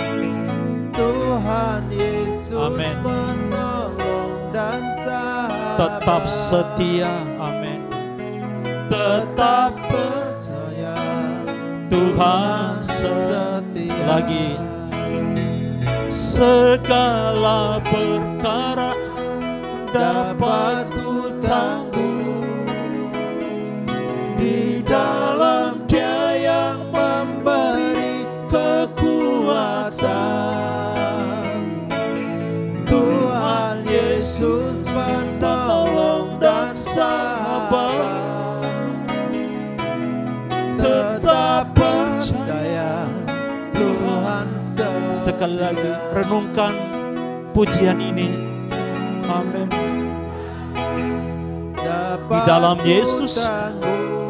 Tuhan Yesus Amin. penolong dan sahabat. Tetap setia. Amin. Tetap percaya Tuhan setia. lagi. Segala perkara dapat ku tanggung. Di dalam Dia yang memberi kekuatan. Tuhan Yesus penolong dan sahabat. Tetap percaya Tuhan setia. Sekali lagi renungkan pujian ini. Amin. Di dalam Yesus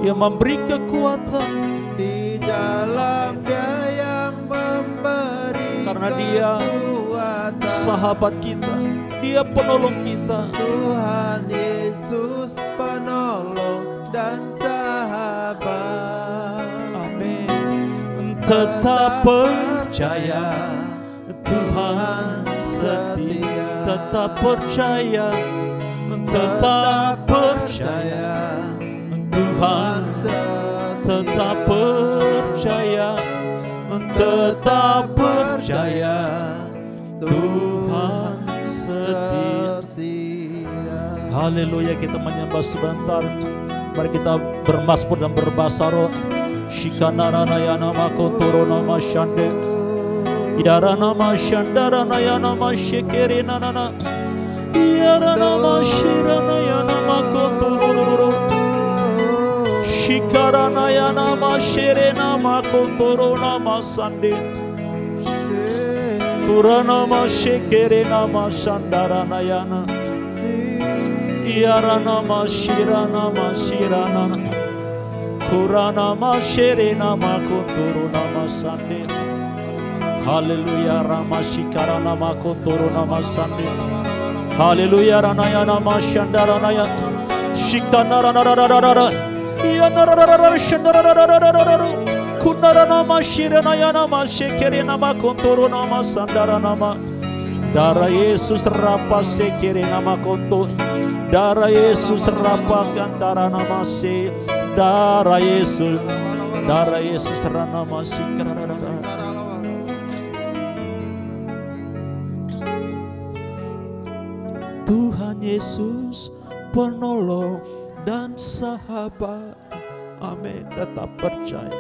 yang memberi kekuatan. Di dalam Dia yang memberi Karena Dia kekuatan. sahabat kita, Dia penolong kita. Tuhan Yesus penolong dan sahabat. Amin. Tetap percaya Tuhan setia. Tetap percaya, tetap percaya Tuhan setia. Tetap percaya, tetap percaya Tuhan setia. Haleluya, kita menyembah sebentar. Mari kita bermazmur dan berbahasa roh. Shikanarana yana makotoro nama shande. Yarana mashandara yana mashekere nana. Yarana mashirana yana makotoro. Shikarana yana mashere nama kotoro nama sande. Kurana mashekere nama shandarana yana. Yarana mashirana mashirana. Kurana mashere nama kotoro nama sande. Haleluya, Rama Shikara nama kotoro nama sande. Haleluya, Ranaya nama shandara naya. Shikanara narararara. Yanarararara shandararararara. Kunara nama shirana ya nama shekere nama kotoro nama sandara nama. Darah Yesus rapa sekere nama kontoro. Darah Yesus rapakan darah nama se. Darah Yesus rana masih karara. Tuhan Yesus penolong dan sahabat. Amin. Tetap percaya,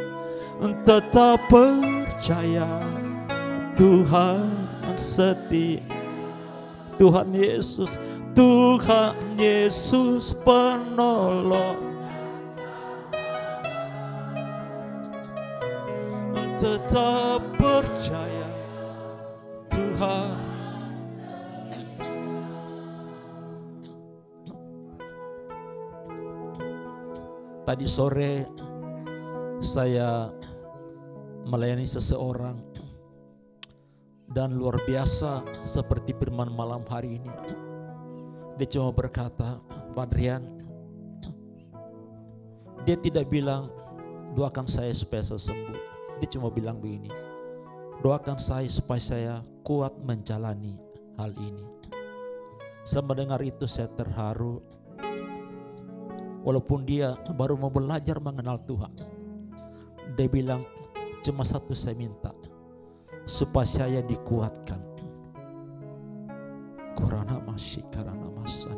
tetap percaya Tuhan setia. Tuhan Yesus penolong. Tetap percaya Tuhan. Tadi sore saya melayani seseorang dan luar biasa seperti firman malam hari ini. Dia cuma berkata, Pak Adrian, dia tidak bilang doakan saya supaya saya sembuh. Dia cuma bilang begini, doakan saya supaya saya kuat menjalani hal ini. Saya mendengar itu saya terharu. Walaupun dia baru mau belajar mengenal Tuhan. Dia bilang, cuma satu saya minta, supaya saya dikuatkan. Kurana masih karena masan.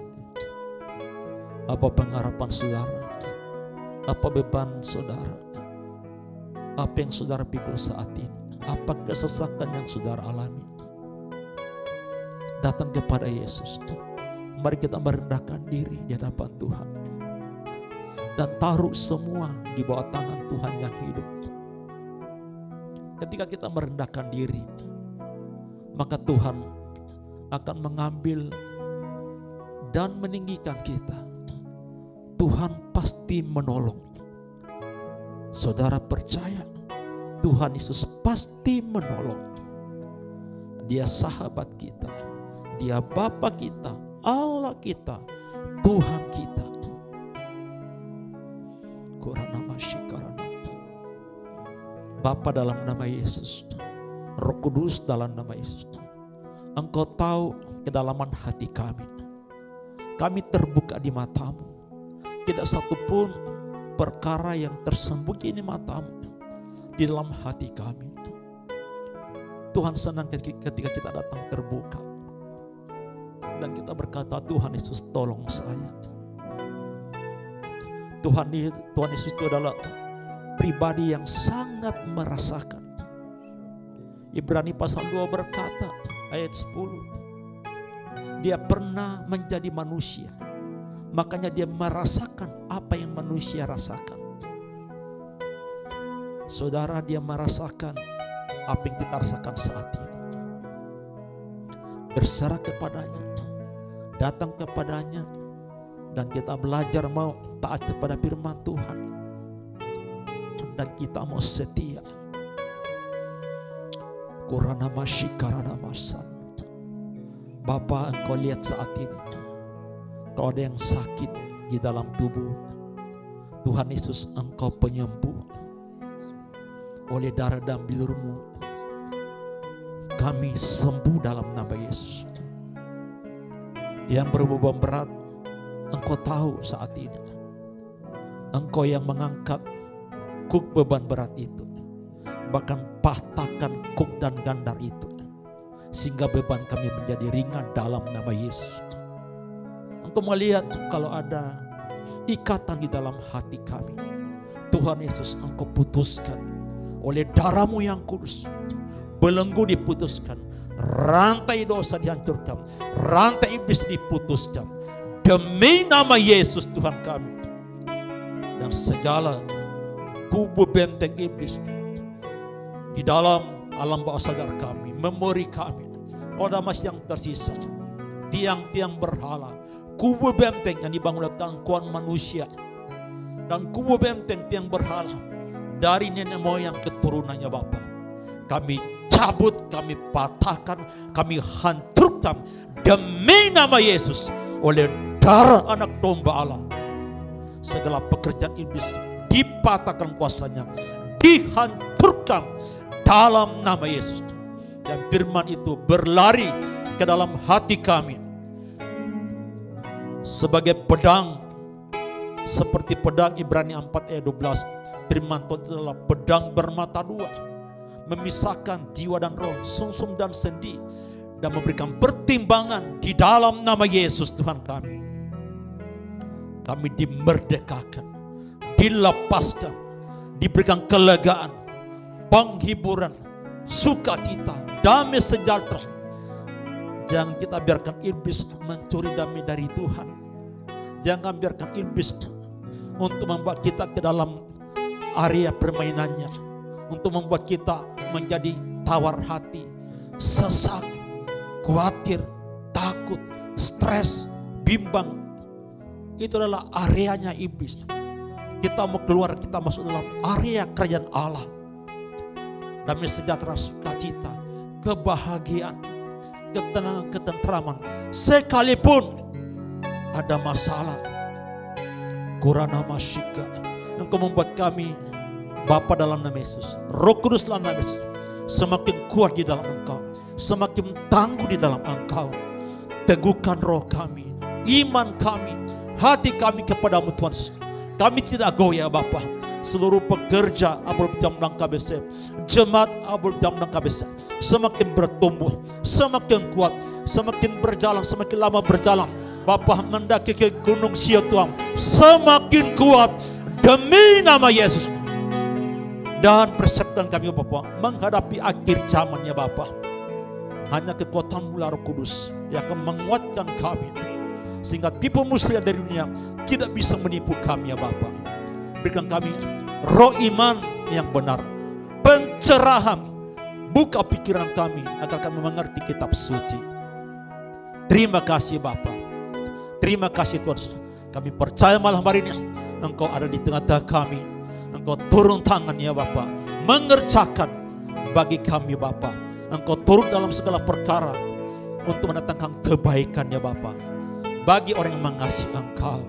Apa pengharapan saudara? Apa beban saudara? Apa yang saudara pikul saat ini? Apa kesesakan yang saudara alami? Datang kepada Yesus. Mari kita merendahkan diri di hadapan Tuhan. Dan taruh semua di bawah tangan Tuhan yang hidup. ketika kita merendahkan diri, maka Tuhan akan mengambil dan meninggikan kita. Tuhan pasti menolong. Saudara percaya, Tuhan Yesus pasti menolong. Dia sahabat kita, Dia Bapa kita, Allah kita, Tuhan kita. Bapa dalam nama Yesus, Roh Kudus dalam nama Yesus, Engkau tahu kedalaman hati kami. Kami terbuka di matamu. Tidak satupun perkara yang tersembunyi di matamu di dalam hati kami. Tuhan senang ketika kita datang terbuka dan kita berkata, Tuhan Yesus tolong saya. Tuhan Yesus itu adalah pribadi yang sangat merasakan. Ibrani pasal 2 berkata ayat 10, dia pernah menjadi manusia, makanya dia merasakan apa yang manusia rasakan. Saudara, dia merasakan apa yang kita rasakan saat ini. Berserah kepadanya, datang kepadanya, dan kita belajar mau taat kepada firman Tuhan, dan kita mau setia. Kurana masyikarana masan. Bapa, Engkau lihat saat ini, kalau ada yang sakit di dalam tubuh, Tuhan Yesus Engkau penyembuh. Oleh darah dan bilur-Mu kami sembuh dalam nama Yesus. Yang berbeban berat, Engkau tahu saat ini, Engkau yang mengangkat kuk beban berat itu, bahkan patahkan kuk dan gandar itu, sehingga beban kami menjadi ringan dalam nama Yesus. Engkau melihat kalau ada ikatan di dalam hati kami, Tuhan Yesus Engkau putuskan oleh darah-Mu yang kudus. Belenggu diputuskan, rantai dosa dihancurkan, rantai iblis diputuskan demi nama Yesus Tuhan kami. Dan segala kubu benteng iblis di dalam alam bawah sadar kami, memori kami, kodamas yang tersisa, tiang-tiang berhala, kubu benteng yang dibangun oleh gangguan manusia, dan kubu benteng tiang berhala dari nenek moyang keturunannya Bapa, kami cabut, kami patahkan, kami hancurkan demi nama Yesus oleh darah anak domba Allah. Segala pekerjaan iblis dipatahkan kuasanya, dihancurkan dalam nama Yesus. Dan firman itu berlari ke dalam hati kami sebagai pedang, seperti pedang Ibrani 4 ayat 12. Firman Tuhan adalah pedang bermata dua, memisahkan jiwa dan roh, sumsum dan sendi, dan memberikan pertimbangan di dalam nama Yesus Tuhan kami. Kami dimerdekakan, dilepaskan, diberikan kelegaan, penghiburan, sukacita, damai sejahtera. Jangan kita biarkan iblis mencuri damai dari Tuhan. Jangan biarkan iblis untuk membuat kita ke dalam area permainannya, untuk membuat kita menjadi tawar hati, sesak, khawatir, takut, stres, bimbang. Itu adalah areanya iblis. Kita mau keluar, kita masuk dalam area kerajaan Allah. Damai sejahtera, sukacita, kebahagiaan, ketenangan, ketentraman. Sekalipun ada masalah, Qurana masyika, Engkau membuat kami, Bapa dalam nama Yesus, Roh Kudus dalam nama Yesus, semakin kuat di dalam Engkau, semakin tangguh di dalam Engkau. Teguhkan roh kami, iman kami, hati kami kepadamu Tuhan Yesus. Kami tidak goyah Bapa. Seluruh pekerja Abul Jam dan KBC, jemaat Abul Jam dan KBC semakin bertumbuh, semakin kuat, semakin berjalan, semakin lama berjalan. Bapa mendaki ke Gunung Sion Tuhan, semakin kuat demi nama Yesus. Dan persiapkan kami Bapa menghadapi akhir zamannya Bapa. Hanya kekuatan Roh Kudus yang akan menguatkan kami, sehingga tipu muslihat dari dunia tidak bisa menipu kami ya Bapa. Berikan kami roh iman yang benar, pencerahan, Buka pikiran kami agar kami mengerti kitab suci. Terima kasih Bapa. Terima kasih Tuhan. Kami percaya malam hari ini Engkau ada di tengah-tengah kami. Engkau turun tangan ya Bapa, mengerjakan bagi kami Bapa. Engkau turun dalam segala perkara untuk mendatangkan kebaikan ya Bapa bagi orang yang mengasihi Engkau.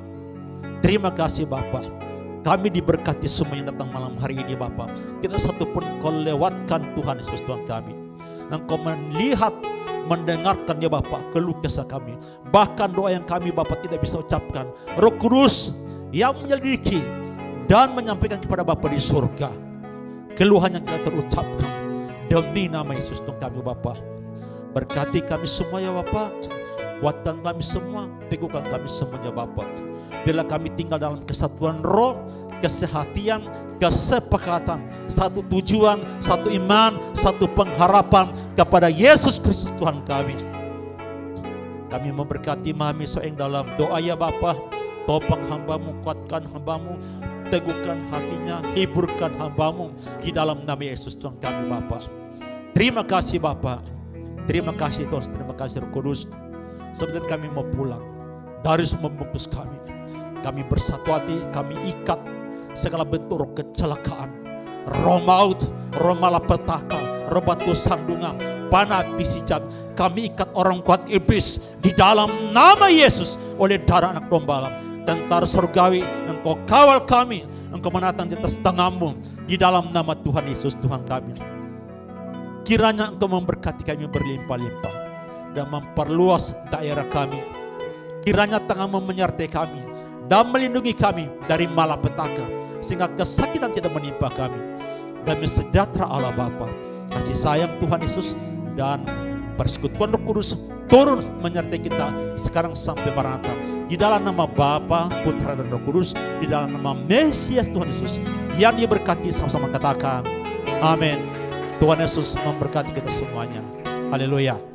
Terima kasih Bapa. Kami diberkati semua yang datang malam hari ini Bapa. Tidak satu pun Engkau lewatkan Tuhan Yesus Tuhan kami. Engkau melihat, mendengarkan ya Bapa keluh kesah kami. Bahkan doa yang kami Bapa tidak bisa ucapkan. Roh Kudus yang menyelidiki dan menyampaikan kepada Bapa di surga keluhan yang tidak terucapkan demi nama Yesus Tuhan kami Bapa. Berkati kami semua ya Bapa. Kuatkan kami semua, teguhkan kami semuanya Bapa. Bila kami tinggal dalam kesatuan roh, kesehatian, kesepakatan, satu tujuan, satu iman, satu pengharapan kepada Yesus Kristus Tuhan kami. Kami memberkati Mami Soeng dalam doa ya Bapa. Topang hamba-Mu, kuatkan hamba-Mu, teguhkan hatinya, hiburkan hamba-Mu di dalam nama Yesus Tuhan kami Bapa. Terima kasih Bapa. Terima kasih Tuhan, terima kasih Roh Kudus. Sebenarnya kami mau pulang dari semua bungkus kami. Kami bersatu hati, kami ikat segala bentuk roh kecelakaan, roh maut, roh malapetaka, roh batu sandungan, panah bisijat. Kami ikat orang kuat iblis di dalam nama Yesus oleh darah anak domba. Tentara surgawi, Engkau kawal kami, Engkau menatang di atas tangan-Mu di dalam nama Tuhan Yesus Tuhan kami. Kiranya Engkau memberkati kami berlimpah-limpah dan memperluas daerah kami. Kiranya tangan-Mu menyertai kami dan melindungi kami dari malapetaka, sehingga kesakitan tidak menimpa kami. Demi sejahtera Allah Bapa, kasih sayang Tuhan Yesus dan persekutuan Roh Kudus turun menyertai kita sekarang sampai Maranatha. Di dalam nama Bapa, Putra dan Roh Kudus, di dalam nama Mesias Tuhan Yesus yang diberkati, sama-sama katakan amin. Tuhan Yesus memberkati kita semuanya. Haleluya.